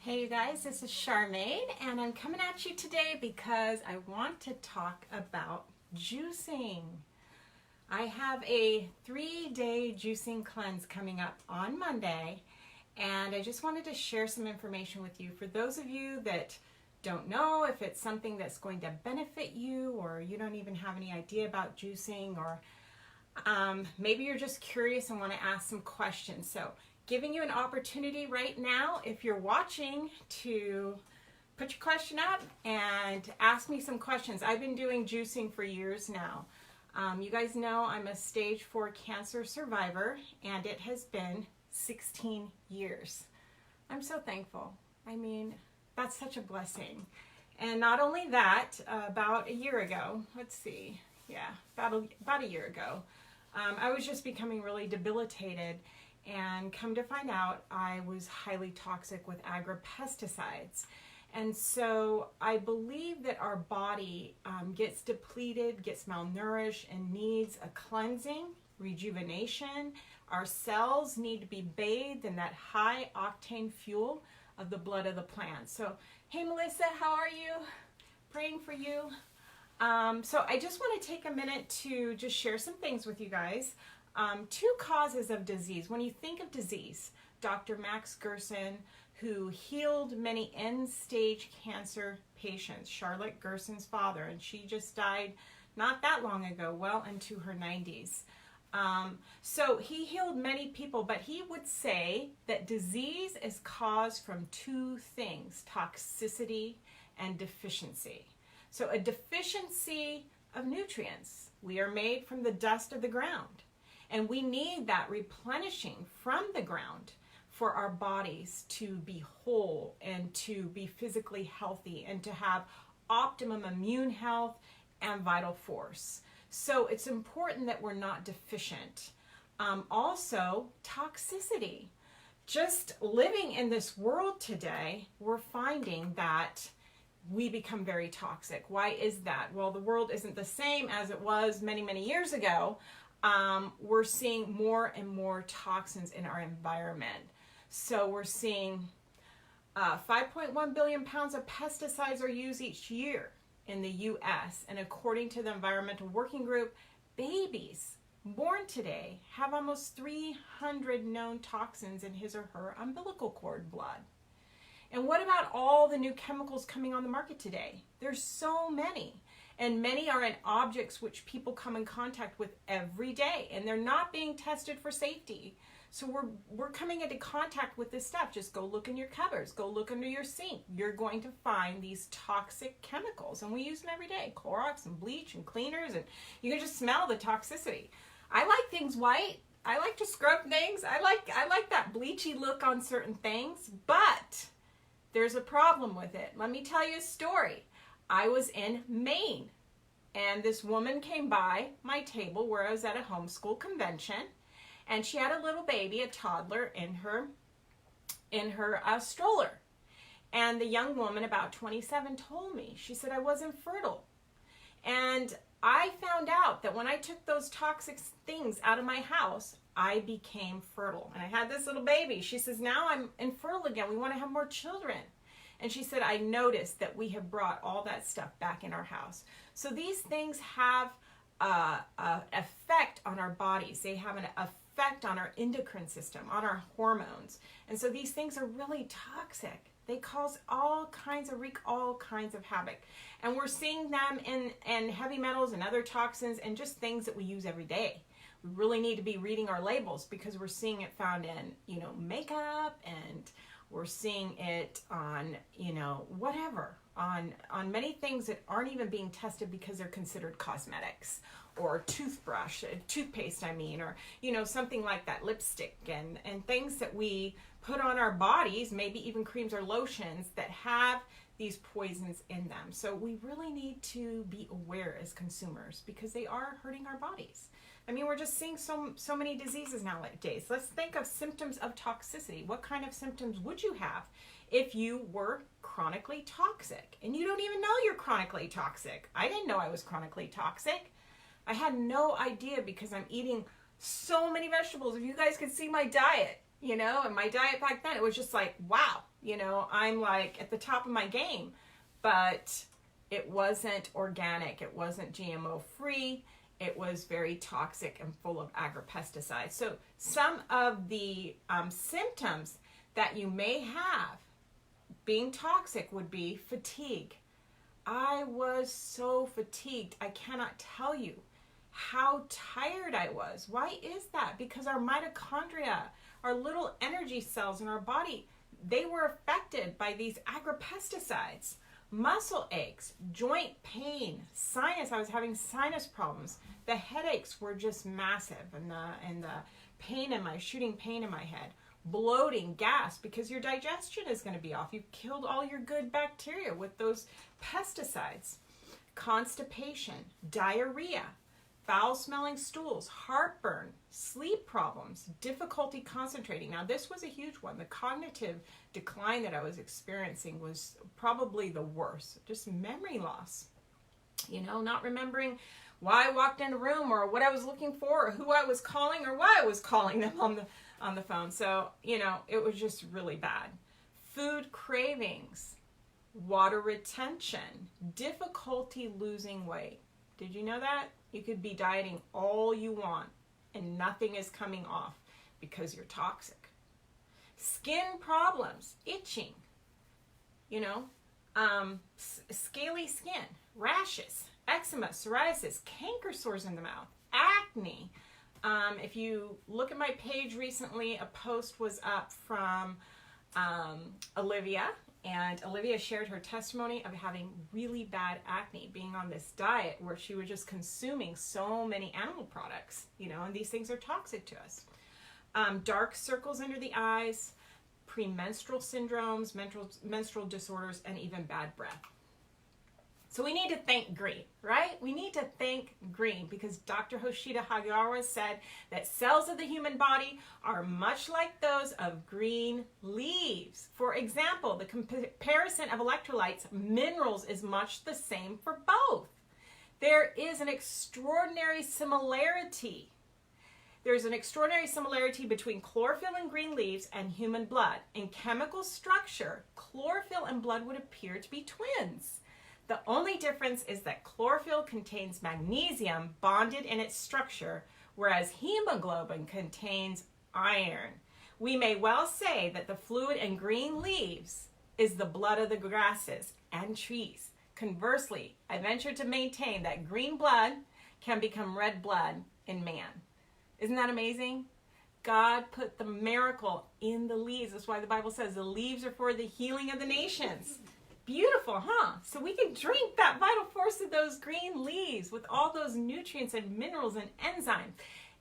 Hey you guys, this is Charmaine and I'm coming at you today because I want to talk about juicing. I have a 3-day juicing cleanse coming up on Monday and I just wanted to share some information with you for those of you that don't know if it's something that's going to benefit you, or you don't even have any idea about juicing, or maybe you're just curious and want to ask some questions. So giving you an opportunity right now, if you're watching, to put your question up and ask me some questions. I've been doing juicing for years now. You guys know I'm a stage 4 cancer survivor, and it has been 16 years. I'm so thankful. I mean, that's such a blessing. And not only that, about a year ago, about a year ago, I was just becoming really debilitated, and come to find out I was highly toxic with agropesticides. And so I believe that our body gets depleted, gets malnourished, and needs a cleansing, rejuvenation. Our cells need to be bathed in that high octane fuel of the blood of the plant. So, hey Melissa, how are you? Praying for you. So I just want to take a minute to just share some things with you guys. 2 causes of disease. When you think of disease, Dr. Max Gerson, who healed many end-stage cancer patients, Charlotte Gerson's father, and she just died not that long ago, well into her 90s. So he healed many people, but he would say that disease is caused from 2 things: toxicity and deficiency. So a deficiency of nutrients. We are made from the dust of the ground, and we need that replenishing from the ground for our bodies to be whole and to be physically healthy and to have optimum immune health and vital force. So it's important that we're not deficient. Also, toxicity. Just living in this world today, we're finding that we become very toxic. Why is that? Well, the world isn't the same as it was many, many years ago. We're seeing more and more toxins in our environment. So we're seeing 5.1 billion pounds of pesticides are used each year in the U.S. And according to the Environmental Working Group, babies born today have almost 300 known toxins in his or her umbilical cord blood. And what about all the new chemicals coming on the market today? There's so many. And many are in objects which people come in contact with every day, and they're not being tested for safety. So we're coming into contact with this stuff. Just go look in your cupboards, go look under your sink. You're going to find these toxic chemicals, and we use them every day: Clorox and bleach and cleaners, and you can just smell the toxicity. I like things white. I like to scrub things. I like that bleachy look on certain things, but there's a problem with it. Let me tell you a story. I was in Maine, and this woman came by my table where I was at a homeschool convention, and she had a little baby, a toddler, in her stroller. And the young woman, about 27, told me, she said, I wasn't fertile. And I found out that when I took those toxic things out of my house, I became fertile. And I had this little baby. She says, now I'm infertile again. We want to have more children. And she said, I noticed that we have brought all that stuff back in our house. So these things have an effect on our bodies. They have an effect on our endocrine system, on our hormones. And so these things are really toxic. They cause wreak all kinds of havoc. And we're seeing them in heavy metals and other toxins and just things that we use every day. We really need to be reading our labels, because we're seeing it found in, makeup, and we're seeing it on, whatever, on many things that aren't even being tested because they're considered cosmetics, or toothpaste, or, something like that, lipstick, and things that we put on our bodies, maybe even creams or lotions that have these poisons in them. So we really need to be aware as consumers, because they are hurting our bodies. I mean, we're just seeing so many diseases nowadays. Let's think of symptoms of toxicity. What kind of symptoms would you have if you were chronically toxic? And you don't even know you're chronically toxic. I didn't know I was chronically toxic. I had no idea, because I'm eating so many vegetables. If you guys could see my diet, and my diet back then, it was just like, wow, You know, I'm like at the top of my game, but it wasn't organic. It wasn't GMO free. It was very toxic and full of agropesticides. So some of the symptoms that you may have being toxic would be fatigue. I was so fatigued. I cannot tell you how tired I was. Why is that? Because our mitochondria, our little energy cells in our body, they were affected by these agropesticides. Muscle aches, joint pain, sinus. I was having sinus problems. The headaches were just massive, and the pain in my shooting pain in my head. Bloating, gas, because your digestion is going to be off. You've killed all your good bacteria with those pesticides. Constipation, diarrhea, foul-smelling stools, heartburn, sleep problems, difficulty concentrating. Now, this was a huge one. The cognitive decline that I was experiencing was probably the worst. Just memory loss. You know, not remembering why I walked in a room or what I was looking for or who I was calling or why I was calling them on the phone. So, you know, it was just really bad. Food cravings, water retention, difficulty losing weight. Did you know that? You could be dieting all you want and nothing is coming off because you're toxic. Skin problems, itching, you know, scaly skin, rashes, eczema, psoriasis, canker sores in the mouth, acne. If you look at my page recently, a post was up from Olivia, and Olivia shared her testimony of having really bad acne, being on this diet where she was just consuming so many animal products, you know, and these things are toxic to us. Dark circles under the eyes, premenstrual syndromes, menstrual disorders, and even bad breath. So we need to think green, right? We need to think green because Dr. Hoshida Hagiwara said that cells of the human body are much like those of green leaves. For example, the comparison of electrolytes, minerals is much the same for both. There is an extraordinary similarity. There's an extraordinary similarity between chlorophyll and green leaves and human blood. In chemical structure, chlorophyll and blood would appear to be twins. The only difference is that chlorophyll contains magnesium bonded in its structure, whereas hemoglobin contains iron. We may well say that the fluid in green leaves is the blood of the grasses and trees. Conversely, I venture to maintain that green blood can become red blood in man. Isn't that amazing? God put the miracle in the leaves. That's why the Bible says the leaves are for the healing of the nations. Beautiful, huh? So we can drink that vital force of those green leaves with all those nutrients and minerals and enzymes.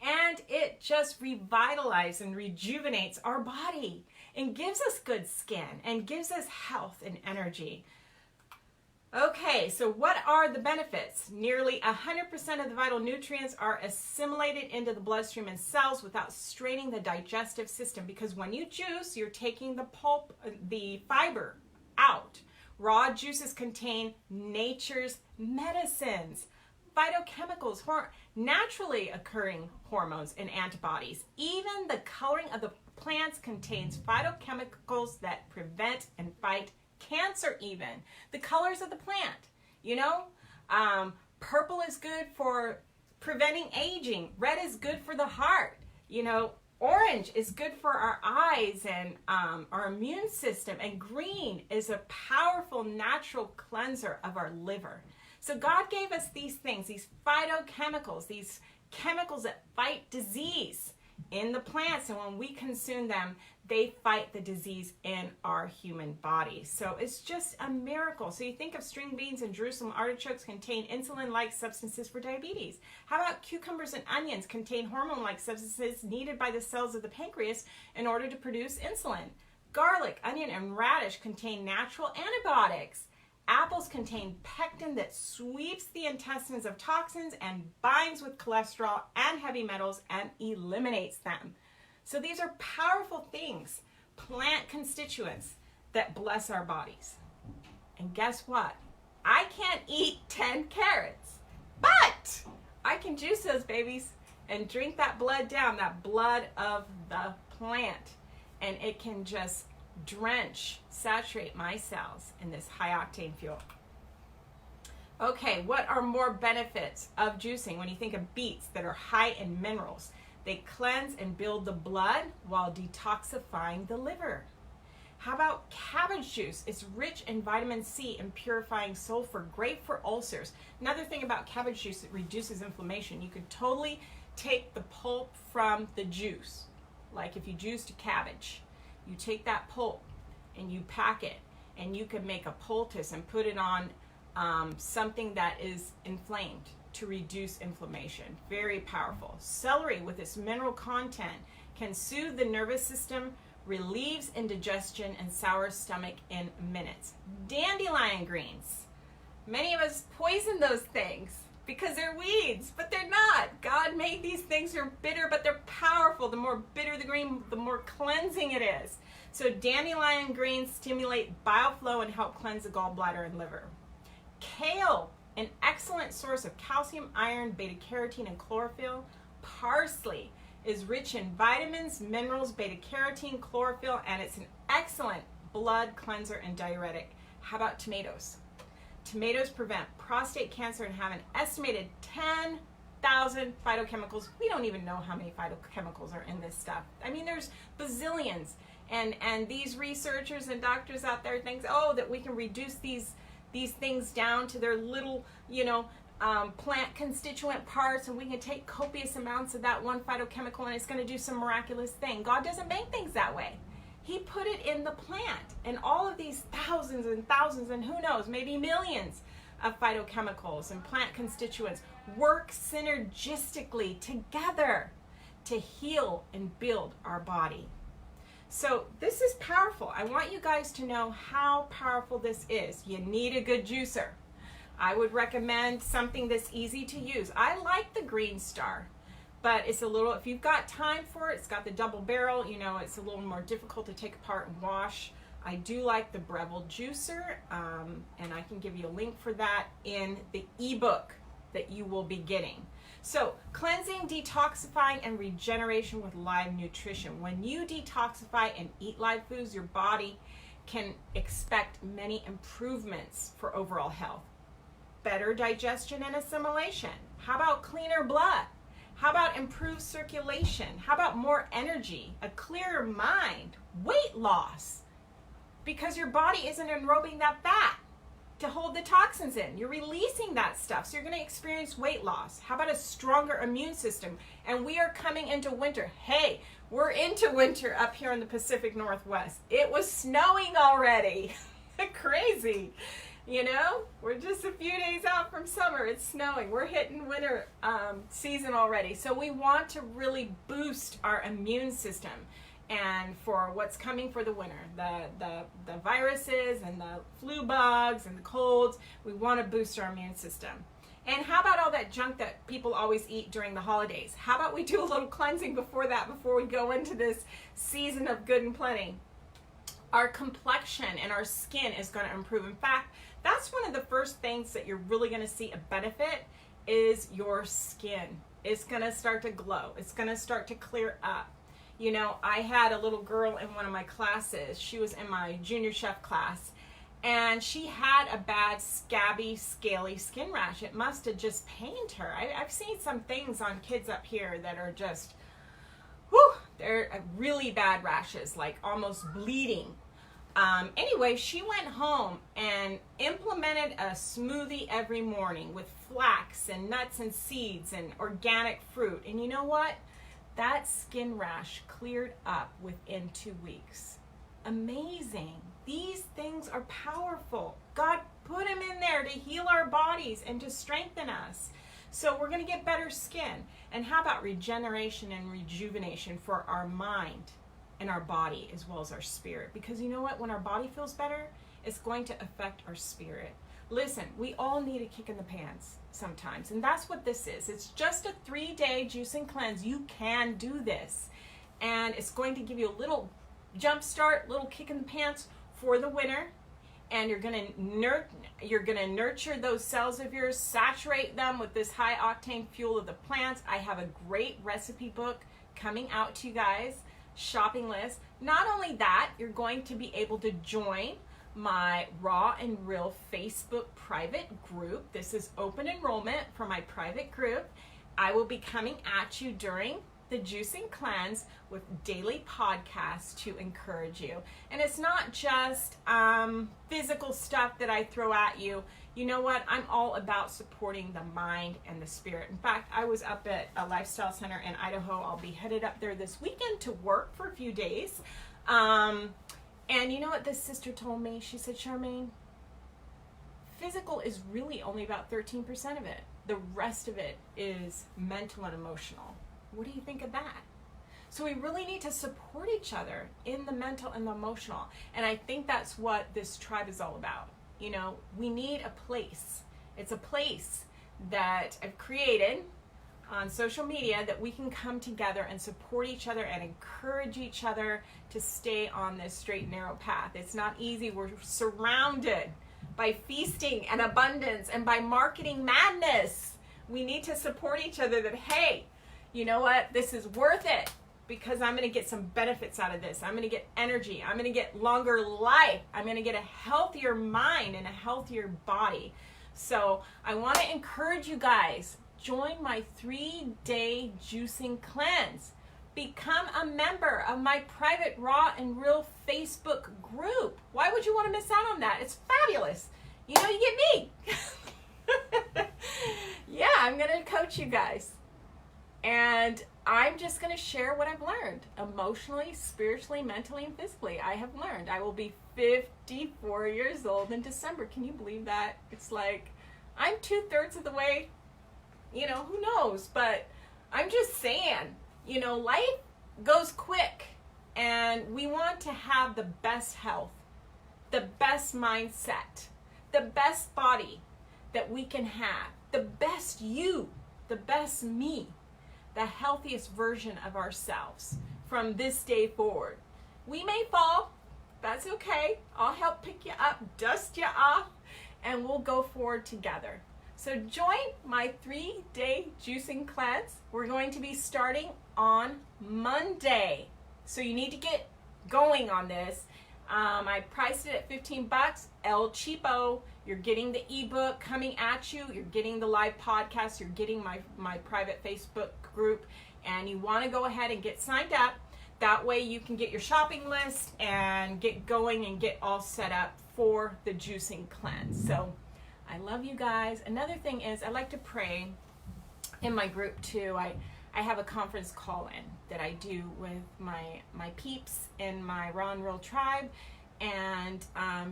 And it just revitalizes and rejuvenates our body and gives us good skin and gives us health and energy. Okay, so what are the benefits? Nearly 100% of the vital nutrients are assimilated into the bloodstream and cells without straining the digestive system, because when you juice, you're taking the pulp, the fiber out. Raw juices contain nature's medicines, phytochemicals, naturally occurring hormones and antibodies. Even the coloring of the plants contains phytochemicals that prevent and fight cancer even. The colors of the plant, you know, purple is good for preventing aging. Red is good for the heart, you know. Orange is good for our eyes and our immune system, and green is a powerful natural cleanser of our liver. So God gave us these things, these phytochemicals, these chemicals that fight disease in the plants, and when we consume them, they fight the disease in our human body. So it's just a miracle. So you think of string beans and Jerusalem artichokes contain insulin-like substances for diabetes. How about cucumbers and onions contain hormone-like substances needed by the cells of the pancreas in order to produce insulin? Garlic, onion, and radish contain natural antibiotics. Apples contain pectin that sweeps the intestines of toxins and binds with cholesterol and heavy metals and eliminates them. So these are powerful things, plant constituents that bless our bodies. And guess what? I can't eat 10 carrots, but I can juice those babies and drink that blood down, that blood of the plant. And it can just drench, saturate my cells in this high octane fuel. Okay, what are more benefits of juicing when you think of beets that are high in minerals? They cleanse and build the blood while detoxifying the liver. How about cabbage juice? It's rich in vitamin C and purifying sulfur, great for ulcers. Another thing about cabbage juice, it reduces inflammation. You could totally take the pulp from the juice. Like if you juiced a cabbage, you take that pulp and you pack it, and you can make a poultice and put it on something that is inflamed to reduce inflammation. Very powerful. Celery with its mineral content can soothe the nervous system, relieves indigestion and sour stomach in minutes. Dandelion greens. Many of us poison those things because they're weeds, but they're not. God made these things. They're bitter, but they're powerful. The more bitter the green, the more cleansing it is. So dandelion greens stimulate bile flow and help cleanse the gallbladder and liver. Kale, an excellent source of calcium, iron, beta-carotene, and chlorophyll. Parsley is rich in vitamins, minerals, beta-carotene, chlorophyll, and it's an excellent blood cleanser and diuretic. How about tomatoes? Tomatoes prevent prostate cancer and have an estimated 10,000 phytochemicals. We don't even know how many phytochemicals are in this stuff. I mean, there's bazillions. And these researchers and doctors out there think, oh, that we can reduce these things down to their little, plant constituent parts, and we can take copious amounts of that one phytochemical and it's going to do some miraculous thing. God doesn't make things that way. He put it in the plant, and all of these thousands and thousands and who knows, maybe millions of phytochemicals and plant constituents work synergistically together to heal and build our body. So this is powerful. I want you guys to know how powerful this is. You need a good juicer. I would recommend something that's easy to use. I like the Green Star, but it's a little, if you've got time for it, it's got the double barrel, it's a little more difficult to take apart and wash. I do like the Breville juicer, and I can give you a link for that in the ebook that you will be getting. So cleansing, detoxifying, and regeneration with live nutrition. When you detoxify and eat live foods, your body can expect many improvements for overall health. Better digestion and assimilation. How about cleaner blood? How about improved circulation? How about more energy, a clearer mind, weight loss? Because your body isn't enrobing that fat to hold the toxins in. You're releasing that stuff, so you're going to experience weight loss. How about a stronger immune system? And we are coming into winter. Hey, we're into winter up here in the Pacific Northwest. It was snowing already. Crazy. We're just a few days out from summer. It's snowing. We're hitting winter season already. So we want to really boost our immune system. And for what's coming for the winter, the viruses and the flu bugs and the colds, we want to boost our immune system. And how about all that junk that people always eat during the holidays? How about we do a little cleansing before we go into this season of good and plenty? Our complexion and our skin is going to improve. In fact, that's one of the first things that you're really going to see a benefit is your skin. It's going to start to glow. It's going to start to clear up. I had a little girl in one of my classes. She was in my junior chef class, and she had a bad scabby, scaly skin rash. It must have just pained her. I've seen some things on kids up here that are just, they're really bad rashes, like almost bleeding. Anyway, she went home and implemented a smoothie every morning with flax and nuts and seeds and organic fruit. And you know what? That skin rash cleared up within 2 weeks. Amazing. These things are powerful. God put them in there to heal our bodies and to strengthen us. So we're going to get better skin. And how about regeneration and rejuvenation for our mind and our body as well as our spirit? Because you know what? When our body feels better, it's going to affect our spirit. Listen, we all need a kick in the pants sometimes, and that's what this is. It's just a 3-day juice and cleanse. You can do this, and it's going to give you a little jump start, little kick in the pants for the winter, and you're going to nurture those cells of yours, saturate them with this high octane fuel of the plants. I have a great recipe book coming out to you guys shopping list. Not only that, you're going to be able to join my Raw and Real Facebook private group. This is open enrollment for my private group. I will be coming at you during the Juicing Cleanse with daily podcasts to encourage you. And it's not just physical stuff that I throw at you. You know what? I'm all about supporting the mind and the spirit. In fact, I was up at a lifestyle center in Idaho. I'll be headed up there this weekend to work for a few days. And you know what this sister told me? She said, Charmaine, physical is really only about 13% of it. The rest of it is mental and emotional. What do you think of that? So we really need to support each other in the mental and the emotional. And I think that's what this tribe is all about. You know, we need a place. It's a place that I've created on social media that we can come together and support each other and encourage each other to stay on this straight and narrow path. It's not easy. We're surrounded by feasting and abundance and by marketing madness. We need to support each other that, hey, you know what? This is worth it because I'm going to get some benefits out of this. I'm going to get energy. I'm going to get longer life. I'm going to get a healthier mind and a healthier body. So I want to encourage you guys, join my 3-day juicing cleanse. Become a member of my private Raw and Real Facebook group. Why would you want to miss out on that? It's fabulous. You know, you get me. Yeah, I'm going to coach you guys. And I'm just going to share what I've learned emotionally, spiritually, mentally, and physically. I have learned. I will be 54 years old in December. Can you believe that? It's like I'm 2/3 of the way. You know, who knows? But I'm just saying, you know, life goes quick. And we want to have the best health, the best mindset, the best body that we can have, the best you, the best me. The healthiest version of ourselves from this day forward. We may fall, that's okay. I'll help pick you up, dust you off, and we'll go forward together. So join my 3-day juicing cleanse. We're going to be starting on Monday. So you need to get going on this. I priced it at $15, El Cheapo. You're getting the ebook coming at you. You're getting the live podcast. You're getting my private Facebook group. And you want to go ahead and get signed up. That way you can get your shopping list and get going and get all set up for the juicing cleanse. So I love you guys. Another thing is I like to pray in my group too. I have a conference call-in that I do with my peeps in my Raw and Real tribe, and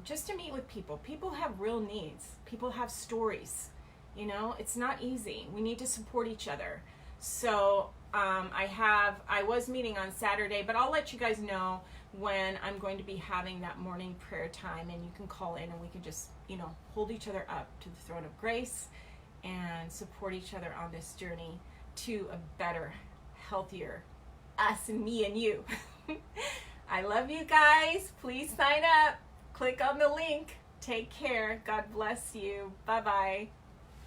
just to meet with people. People have real needs. People have stories. You know, it's not easy. We need to support each other. So I was meeting on Saturday, but I'll let you guys know when I'm going to be having that morning prayer time, and you can call in and we can just, you know, hold each other up to the throne of grace and support each other on this journey to a better, healthier us and me and you. I love you guys. Please sign up. Click on the link. Take care. God bless you. Bye-bye.